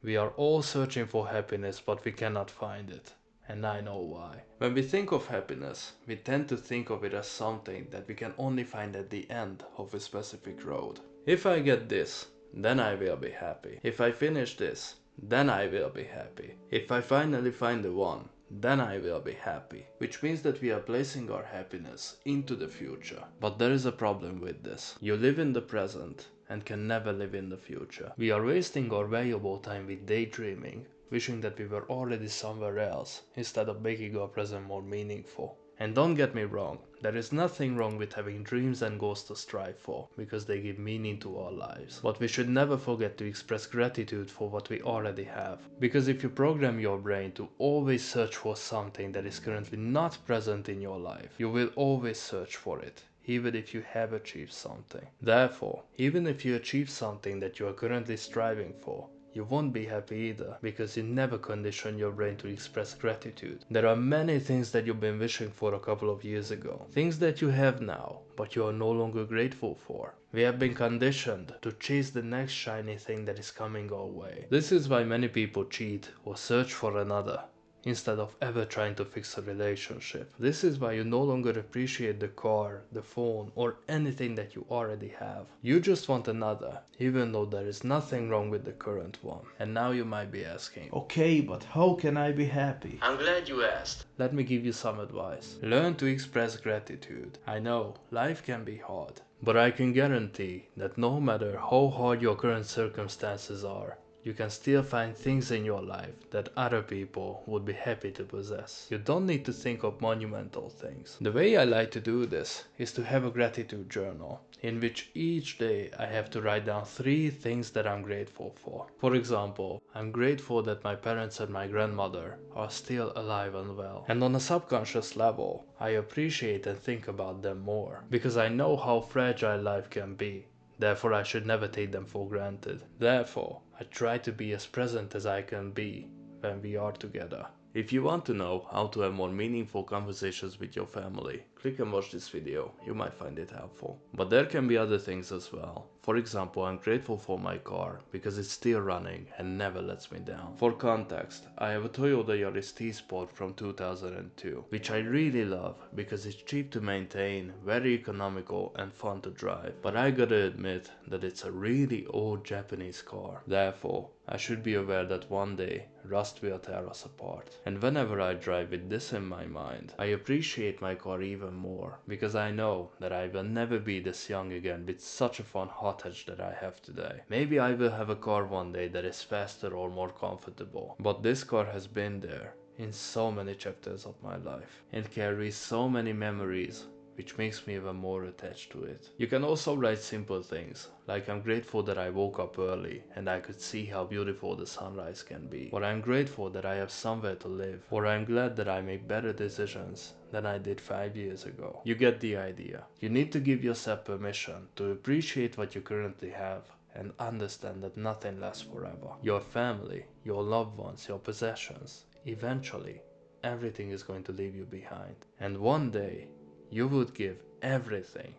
We are all searching for happiness, but we cannot find it. And I know why. When we think of happiness, we tend to think of it as something that we can only find at the end of a specific road. If I get this, then I will be happy. If I finish this, then I will be happy. If I finally find the one, then I will be happy. Which means that we are placing our happiness into the future. But there is a problem with this. You live in the present and can never live in the future. We are wasting our valuable time with daydreaming, wishing that we were already somewhere else, instead of making our present more meaningful. And don't get me wrong, there is nothing wrong with having dreams and goals to strive for, because they give meaning to our lives. But we should never forget to express gratitude for what we already have. Because if you program your brain to always search for something that is currently not present in your life, you will always search for it, even if you have achieved something. Therefore, even if you achieve something that you are currently striving for, you won't be happy either, because you never condition your brain to express gratitude. There are many things that you've been wishing for a couple of years ago. Things that you have now, but you are no longer grateful for. We have been conditioned to chase the next shiny thing that is coming our way. This is why many people cheat or search for another, instead of ever trying to fix a relationship. This is why you no longer appreciate the car, the phone, or anything that you already have. You just want another, even though there is nothing wrong with the current one. And now you might be asking, okay, but how can I be happy? I'm glad you asked. Let me give you some advice. Learn to express gratitude. I know, life can be hard, but I can guarantee that no matter how hard your current circumstances are, you can still find things in your life that other people would be happy to possess. You don't need to think of monumental things. The way I like to do this is to have a gratitude journal, in which each day I have to write down 3 things that I'm grateful for. For example, I'm grateful that my parents and my grandmother are still alive and well. And on a subconscious level, I appreciate and think about them more, because I know how fragile life can be. Therefore, I should never take them for granted. Therefore, I try to be as present as I can be when we are together. If you want to know how to have more meaningful conversations with your family, click and watch this video, you might find it helpful. But there can be other things as well. For example, I'm grateful for my car because it's still running and never lets me down. For context, I have a Toyota Yaris T-Sport from 2002, which I really love because it's cheap to maintain, very economical and fun to drive. But I gotta admit that it's a really old Japanese car. Therefore, I should be aware that one day rust will tear us apart. And whenever I drive with this in my mind, I appreciate my car even more, because I know that I will never be this young again with such a fun hot hatch that I have today. Maybe I will have a car one day that is faster or more comfortable, but this car has been there in so many chapters of my life and carries so many memories, which makes me even more attached to it. You can also write simple things, like I'm grateful that I woke up early and I could see how beautiful the sunrise can be, or I'm grateful that I have somewhere to live, or I'm glad that I make better decisions than I did 5 years ago. You get the idea. You need to give yourself permission to appreciate what you currently have and understand that nothing lasts forever. Your family, your loved ones, your possessions, eventually everything is going to leave you behind. And one day, you would give everything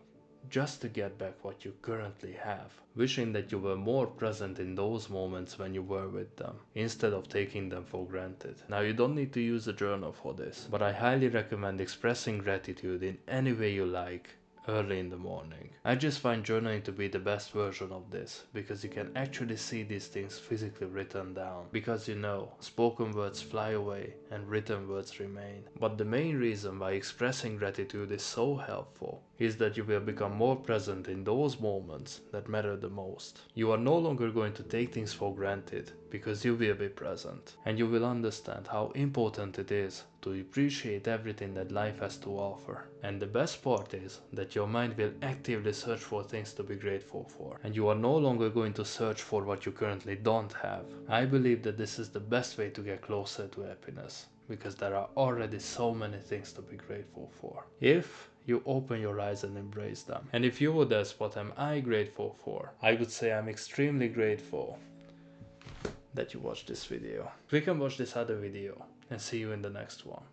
just to get back what you currently have, wishing that you were more present in those moments when you were with them, instead of taking them for granted. Now, you don't need to use a journal for this, but I highly recommend expressing gratitude in any way you like, early in the morning. I just find journaling to be the best version of this, because you can actually see these things physically written down. Because you know, spoken words fly away and written words remain. But the main reason why expressing gratitude is so helpful is that you will become more present in those moments that matter the most. You are no longer going to take things for granted, because you will be present, and you will understand how important it is to appreciate everything that life has to offer. And the best part is that your mind will actively search for things to be grateful for, and you are no longer going to search for what you currently don't have. I believe that this is the best way to get closer to happiness, because there are already so many things to be grateful for, if you open your eyes and embrace them. And if you would ask what am I grateful for, I would say I'm extremely grateful that you watched this video. Click and watch this other video and see you in the next one.